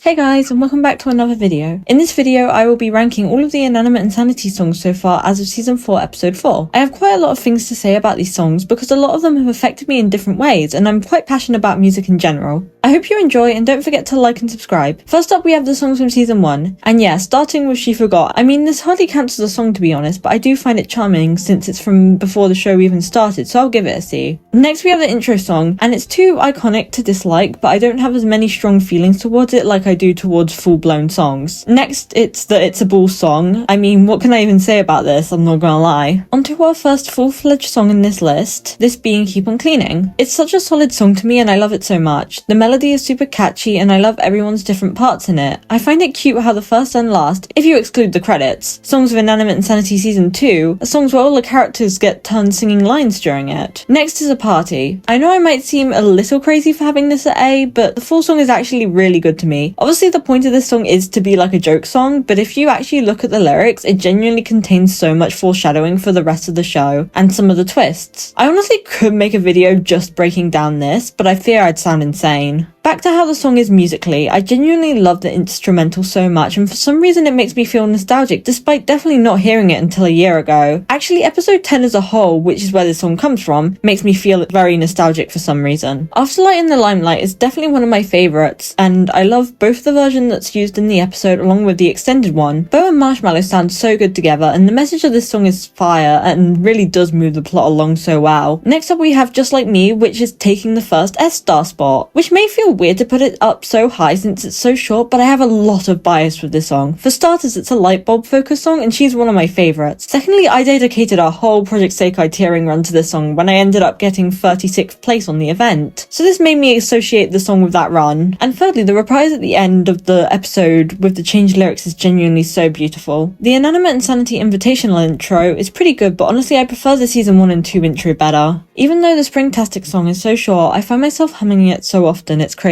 Hey guys, and welcome back to another video. In this video, I will be ranking all of the Inanimate Insanity songs so far as of Season 4, Episode 4. I have quite a lot of things to say about these songs because a lot of them have affected me in different ways, and I'm quite passionate about music in general. I hope you enjoy, and don't forget to like and subscribe. First up, we have the songs from Season 1. And yeah, starting with She Forgot. I mean, this hardly counts as a song to be honest, but I do find it charming since it's from before the show even started, so I'll give it a C. Next, we have the intro song, and it's too iconic to dislike, but I don't have as many strong feelings towards it like I do towards full-blown songs. Next, it's the It's a Ball song. I mean, what can I even say about this? I'm not gonna lie. On to our first full-fledged song in this list, this being Keep On Cleaning. It's such a solid song to me and I love it so much. The melody is super catchy and I love everyone's different parts in it. I find it cute how the first and last, if you exclude the credits, songs of Inanimate Insanity Season 2 are songs where all the characters get turned singing lines during it. Next is A Party. I know I might seem a little crazy for having this at A, but the full song is actually really good to me. Obviously the point of this song is to be like a joke song, but if you actually look at the lyrics, it genuinely contains so much foreshadowing for the rest of the show and some of the twists. I honestly could make a video just breaking down this, but I fear I'd sound insane. Back to how the song is musically, I genuinely love the instrumental so much, and for some reason it makes me feel nostalgic despite definitely not hearing it until a year ago. Actually, episode 10 as a whole, which is where this song comes from, makes me feel very nostalgic for some reason. Afterlight in the Limelight is definitely one of my favourites, and I love both the version that's used in the episode along with the extended one. Bo and Marshmallow sound so good together, and the message of this song is fire and really does move the plot along so well. Next up we have Just Like Me, which is taking the first S-star spot, which may feel weird to put it up so high since it's so short, but I have a lot of bias with this song. For starters, it's a light bulb focused song and she's one of my favourites. Secondly, I dedicated a whole Project Sekai tiering run to this song when I ended up getting 36th place on the event, so this made me associate the song with that run. And thirdly, the reprise at the end of the episode with the changed lyrics is genuinely so beautiful. The Inanimate Insanity Invitational intro is pretty good, but honestly I prefer the Season 1 and 2 intro better. Even though the Springtastic song is so short, I find myself humming it so often, it's crazy.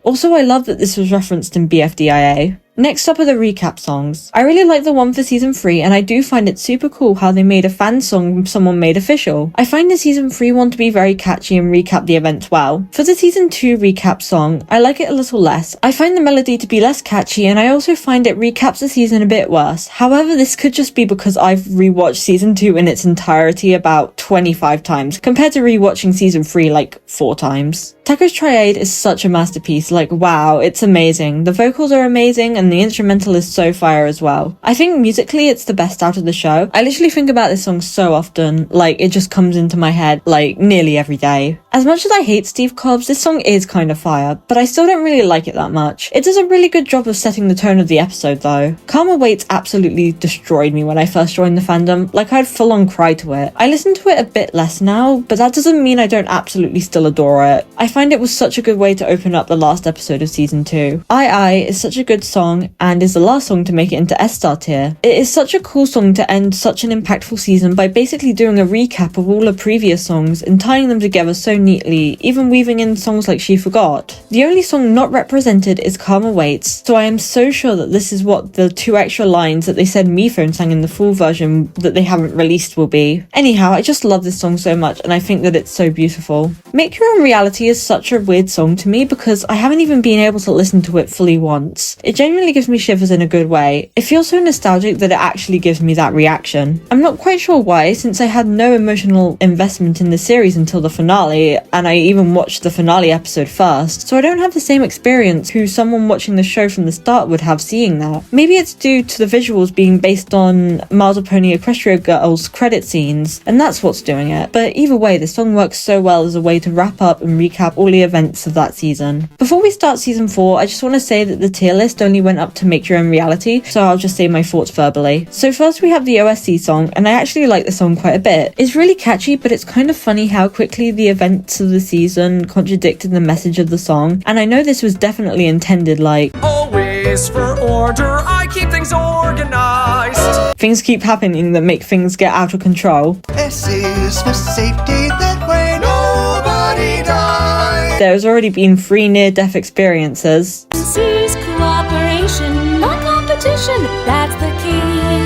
Also, I love that this was referenced in BFDIA. Next up are the recap songs. I really like the one for Season 3 and I do find it super cool how they made a fan song someone made official. I find the Season 3 one to be very catchy and recap the events well. For the Season 2 recap song, I like it a little less. I find the melody to be less catchy and I also find it recaps the season a bit worse. However, this could just be because I've rewatched Season 2 in its entirety about 25 times compared to rewatching Season 3 like 4 times. Taco's Triade is such a masterpiece, like wow, it's amazing. The vocals are amazing and the instrumental is so fire as well. I think musically it's the best out of the show. I literally think about this song so often, like it just comes into my head like nearly every day. As much as I hate Steve Cobbs, this song is kind of fire, but I still don't really like it that much. It does a really good job of setting the tone of the episode though. Karma Waits absolutely destroyed me when I first joined the fandom, like I'd full on cry to it. I listen to it a bit less now, but that doesn't mean I don't absolutely still adore it. I find it was such a good way to open up the last episode of Season 2. I is such a good song and is the last song to make it into S-star tier. It is such a cool song to end such an impactful season by basically doing a recap of all the previous songs and tying them together so neatly, even weaving in songs like She Forgot. The only song not represented is Karma Waits, so I am so sure that this is what the 2 extra lines that they said Miphone sang in the full version that they haven't released will be. Anyhow, I just love this song so much and I think that it's so beautiful. Make Your Own Reality is such a weird song to me because I haven't even been able to listen to it fully once. It genuinely gives me shivers in a good way. It feels so nostalgic that it actually gives me that reaction. I'm not quite sure why, since I had no emotional investment in the series until the finale, and I even watched the finale episode first, so I don't have the same experience who someone watching the show from the start would have seeing that. Maybe it's due to the visuals being based on My Little Pony Equestria Girls credit scenes, and that's what's doing it. But either way, the song works so well as a way to wrap up and recap all the events of that season. Before we start Season 4, I just want to say that the tier list only went up to Make Your Own Reality, so I'll just say my thoughts verbally. So first we have the OSC song, and I actually like the song quite a bit. It's really catchy, but it's kind of funny how quickly the events of the season contradicted the message of the song, and I know this was definitely intended like, always for order, I keep things organized. Things keep happening that make things get out of control. This is for safety, that way nobody dies. There's already been 3 near-death experiences. Cooperation, not competition, that's the key.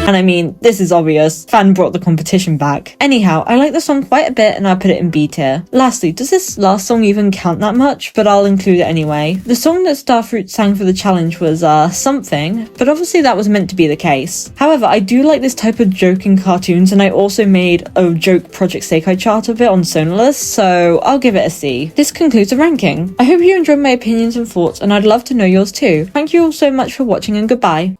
And I mean, this is obvious. Fan brought the competition back. Anyhow, I like the song quite a bit and I put it in B tier. Lastly, does this last song even count that much? But I'll include it anyway. The song that Starfruit sang for the challenge was, something, but obviously that was meant to be the case. However, I do like this type of joke in cartoons, and I also made a joke Project Sekai chart of it on Sonalist, so I'll give it a C. This concludes the ranking. I hope you enjoyed my opinions and thoughts, and I'd love to know yours too. Thank you all so much for watching, and goodbye.